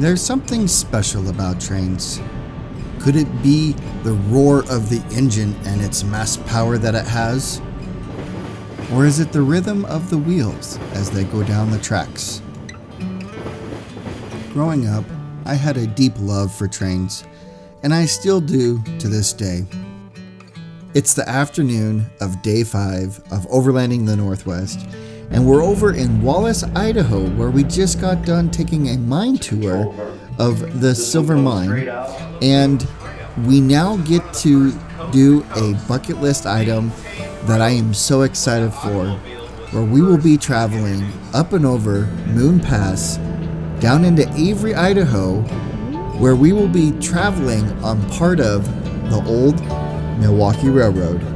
There's something special about trains. Could it be the roar of the engine and its mass power that it has? Or is it the rhythm of the wheels as they go down the tracks? Growing up, I had a deep love for trains, and I still do to this day. It's the afternoon of day 5 of Overlanding the Northwest, and we're over in Wallace, Idaho, where we just got done taking a mine tour of the silver mine, and we now get to do a bucket list item that I am so excited for, where we will be traveling up and over Moon Pass down into Avery, Idaho, where we will be traveling on part of the old Milwaukee Railroad.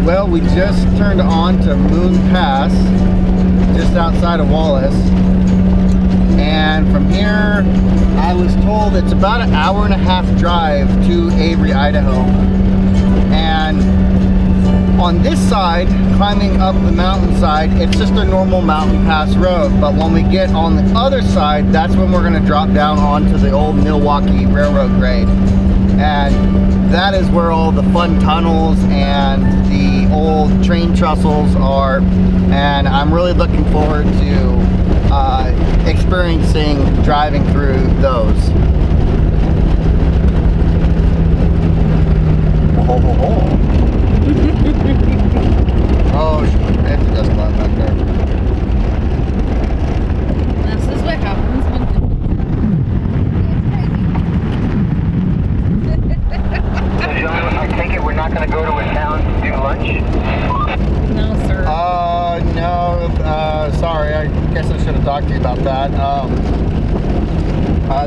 Well, we just turned on to Moon Pass, just outside of Wallace. And from here, I was told it's about an hour and a half drive to Avery, Idaho. And on this side, climbing up the mountainside, it's just a normal mountain pass road. But when we get on the other side, that's when we're going to drop down onto the old Milwaukee Railroad grade. And that is where all the fun tunnels and the old train trestles are. And I'm really looking forward to experiencing driving through those. Oh, it's just fun back there. This is what happens when I take it we're not going to go to a town to do lunch? No, sir. No, sorry, I guess I should have talked to you about that.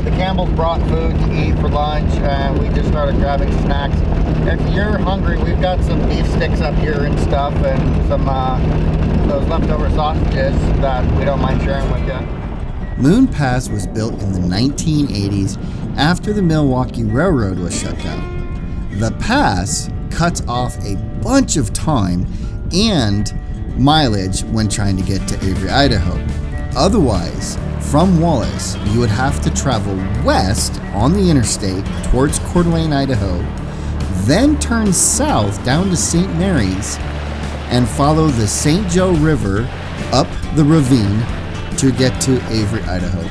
The Campbells brought food to eat for lunch, and we just started grabbing snacks. If you're hungry, we've got some beef sticks up here and stuff, and some those leftover sausages that we don't mind sharing with you. Moon Pass was built in the 1980s after the Milwaukee Railroad was shut down. The pass cuts off a bunch of time and mileage when trying to get to Avery, Idaho. Otherwise, from Wallace, you would have to travel west on the interstate towards Coeur d'Alene, Idaho, then turn south down to St. Mary's and follow the St. Joe River up the ravine to get to Avery, Idaho.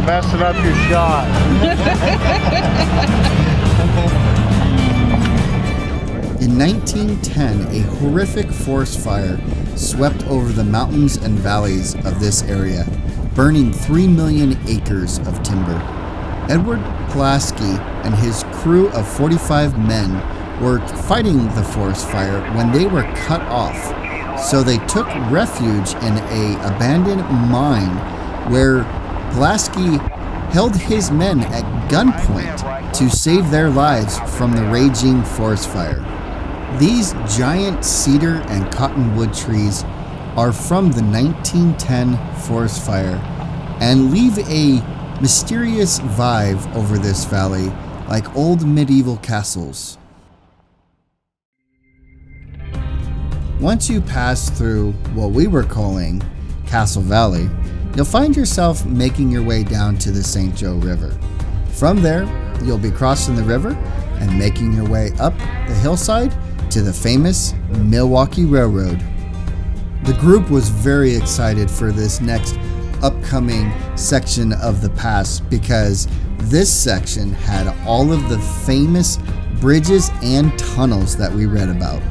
Messing up your shot. In 1910, a horrific forest fire swept over the mountains and valleys of this area, burning 3 million acres of timber. Edward Pulaski and his crew of 45 men were fighting the forest fire when they were cut off, so they took refuge in an abandoned mine where Pulaski held his men at gunpoint to save their lives from the raging forest fire. These giant cedar and cottonwood trees are from the 1910 forest fire and leave a mysterious vibe over this valley like old medieval castles. Once you pass through what we were calling Castle Valley, you'll find yourself making your way down to the St. Joe River. From there, you'll be crossing the river and making your way up the hillside to the famous Milwaukee Railroad. The group was very excited for this next upcoming section of the pass because this section had all of the famous bridges and tunnels that we read about.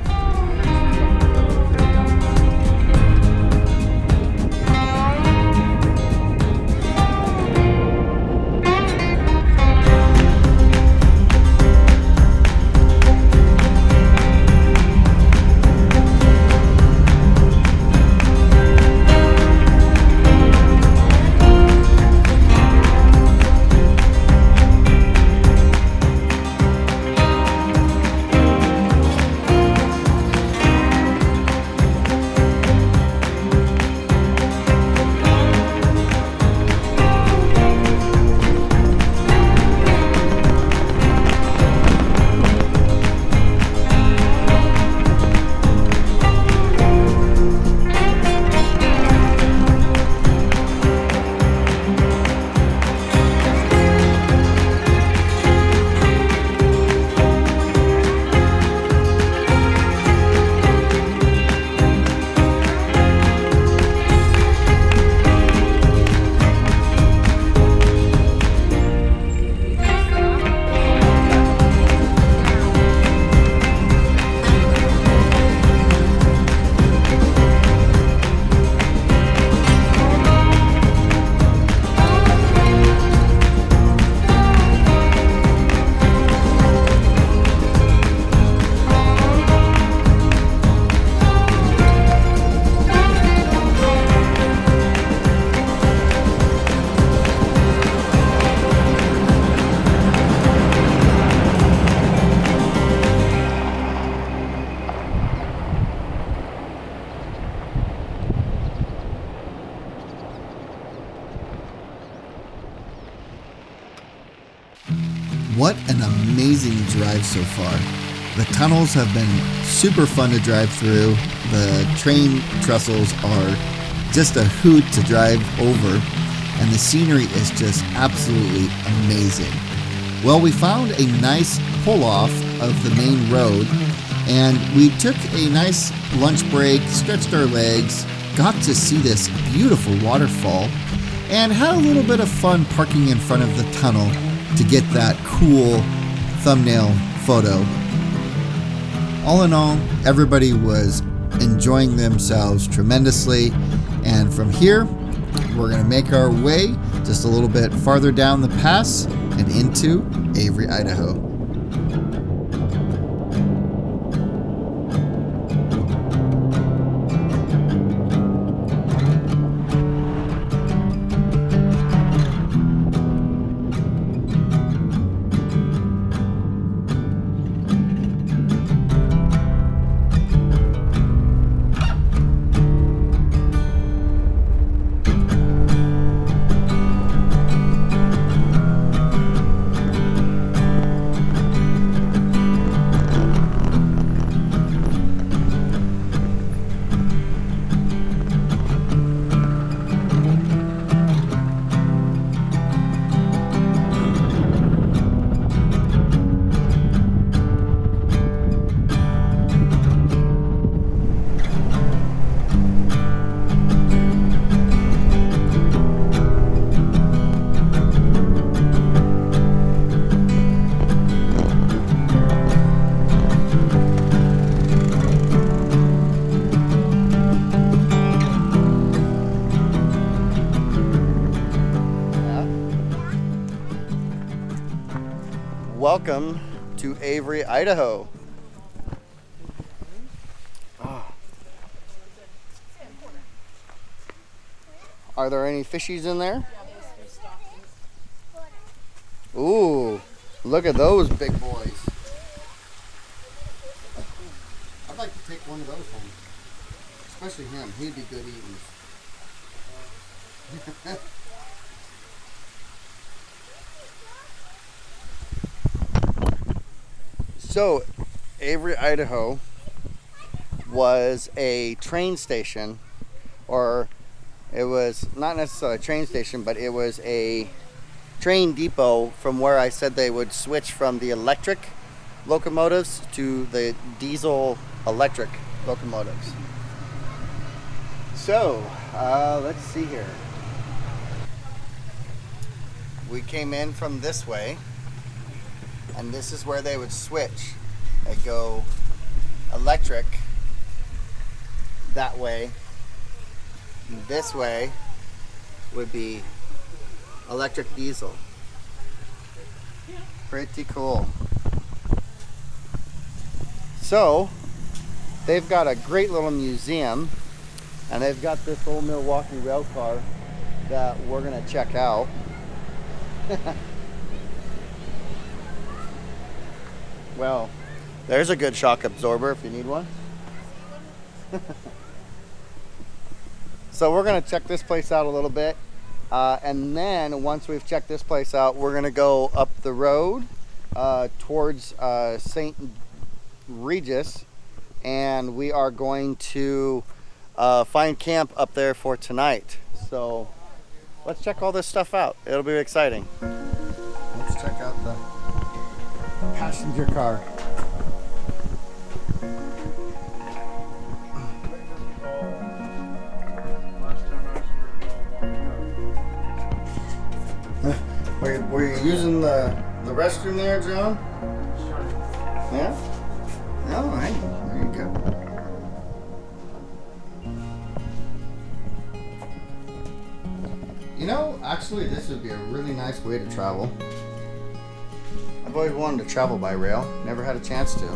What an amazing drive so far. The tunnels have been super fun to drive through. The train trestles are just a hoot to drive over, and the scenery is just absolutely amazing. Well, we found a nice pull-off of the main road, and we took a nice lunch break, stretched our legs, got to see this beautiful waterfall, and had a little bit of fun parking in front of the tunnel to get that cool thumbnail photo. All in all, everybody was enjoying themselves tremendously, and from here, we're going to make our way just a little bit farther down the pass and into Avery, Idaho. Welcome to Avery, Idaho. Are there any fishies in there? Ooh, look at those big boys. I'd like to take one of those home. Especially him, he'd be good eating. So, Avery, Idaho was a train station, or It was not necessarily a train station, but it was a train depot from where I said they would switch from the electric locomotives to the diesel electric locomotives. So, let's see here. We came in from this way, and this is where they would switch. They go electric that way. This way would be electric diesel. Pretty cool. So, they've got a great little museum, and they've got this old Milwaukee rail car that we're gonna check out. Well, there's a good shock absorber if you need one. So we're gonna check this place out a little bit, and then once we've checked this place out, we're gonna go up the road towards St. Regis, and we are going to find camp up there for tonight. So let's check all this stuff out. It'll be exciting. Let's check out the passenger car. Were you using the restroom there, John? Yeah? Oh, hey, there you go. You know, actually, this would be a really nice way to travel. I've always wanted to travel by rail. Never had a chance to.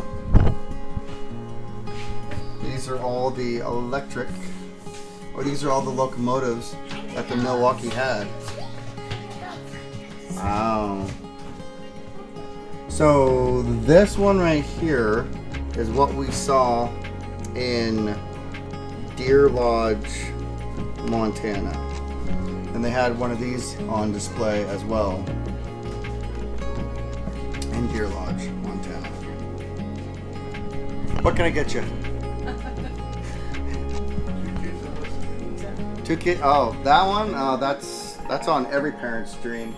These are all the electric, or these are all the locomotives that the Milwaukee had. Wow. So this one right here is what we saw in Deer Lodge, Montana. And they had one of these on display as well in Deer Lodge, Montana. What can I get you? 2 kids. Oh, that one? Oh, that's on every parent's dream.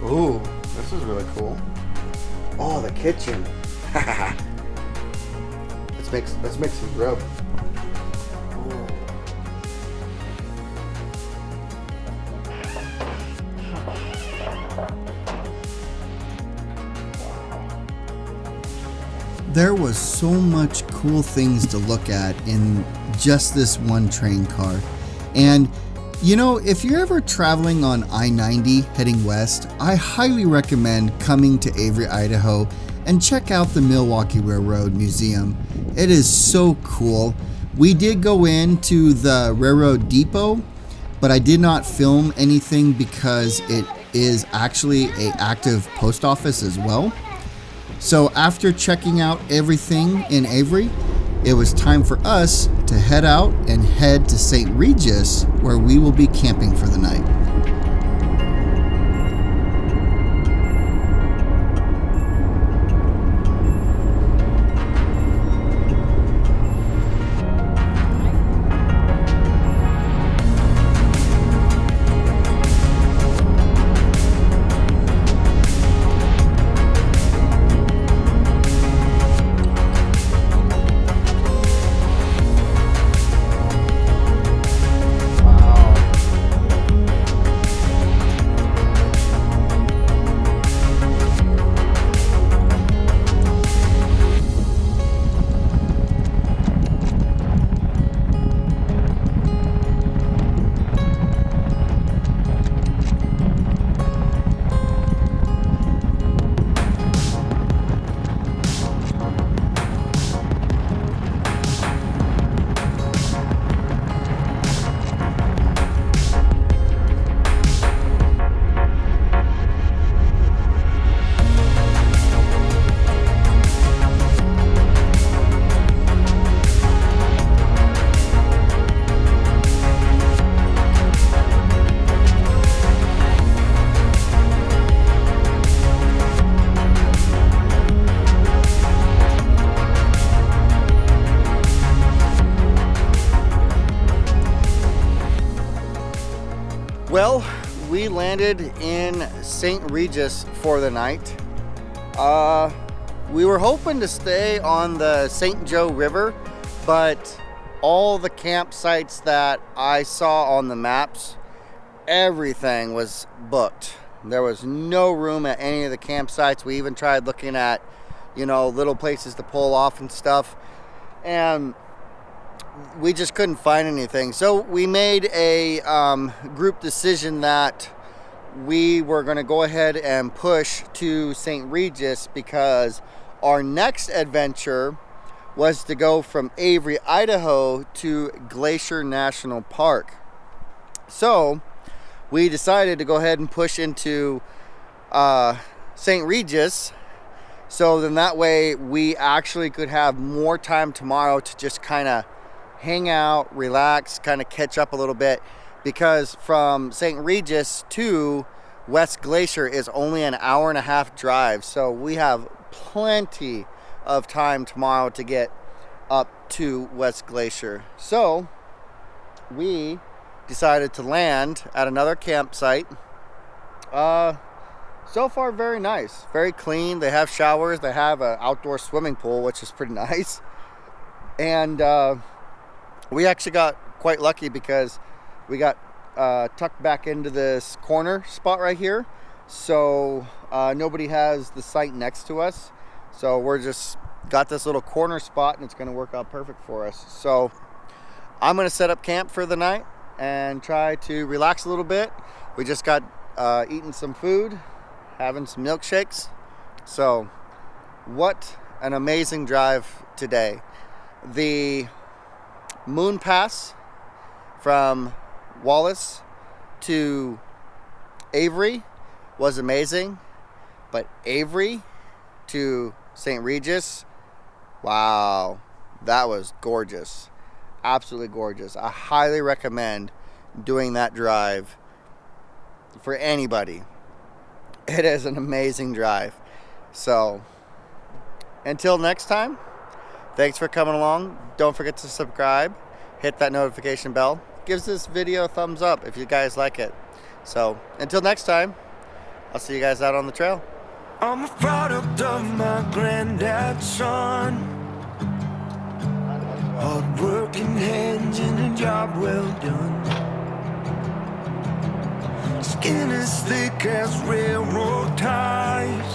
Ooh, this is really cool. Oh, the kitchen. Let's make some grub. Ooh. There was so much cool things to look at in just this one train car. And you know, if you're ever traveling on I-90 heading west, I highly recommend coming to Avery, Idaho and check out the Milwaukee Railroad Museum. It is so cool. We did go into the railroad depot, but I did not film anything because it is actually an active post office as well. So after checking out everything in Avery, it was time for us to head out and head to St. Regis, where we will be camping for the night. Well, we landed in St. Regis for the night. We were hoping to stay on the St. Joe River, but all the campsites that I saw on the maps, everything was booked. There was no room at any of the campsites. We even tried looking at, you know, little places to pull off and stuff, and we just couldn't find anything. So we made a group decision that we were going to go ahead and push to St. Regis, because our next adventure was to go from Avery, Idaho to Glacier National Park. So we decided to go ahead and push into St. Regis, so then that way we actually could have more time tomorrow to just kind of hang out, relax, kind of catch up a little bit, because from St. Regis to West Glacier is only an hour-and-a-half drive. So we have plenty of time tomorrow to get up to West Glacier. So we decided to land at another campsite. So far, very nice, very clean. They have showers, they have an outdoor swimming pool, which is pretty nice. And we actually got quite lucky because we got tucked back into this corner spot right here, so nobody has the site next to us, so we're just got this little corner spot, and it's going to work out perfect for us. So I'm going to set up camp for the night and try to relax a little bit. We just got eating some food, having some milkshakes. So what an amazing drive today. The Moon Pass from Wallace to Avery was amazing, but Avery to St. Regis, wow, that was gorgeous, absolutely gorgeous. I highly recommend doing that drive for anybody. It is an amazing drive. So until next time, thanks for coming along. Don't forget to subscribe, hit that notification bell. Gives this video a thumbs up if you guys like it. So until next time, I'll see you guys out on the trail. I'm a product of my granddad's son. Hard working hands in a job well done. Skin as thick as railroad ties,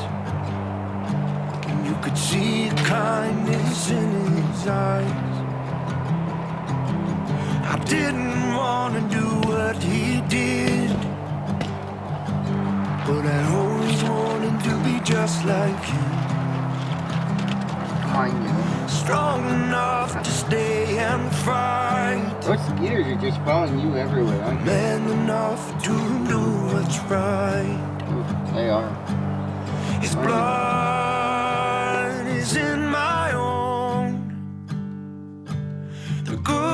and you could see kindness in his eyes. I didn't want to do what he did, but I always wanted to be just like him. Strong enough to stay and fight. Those skeeters are just following you everywhere, aren't they? Man enough to do what's right. Ooh, they are. His blood is in my own. The good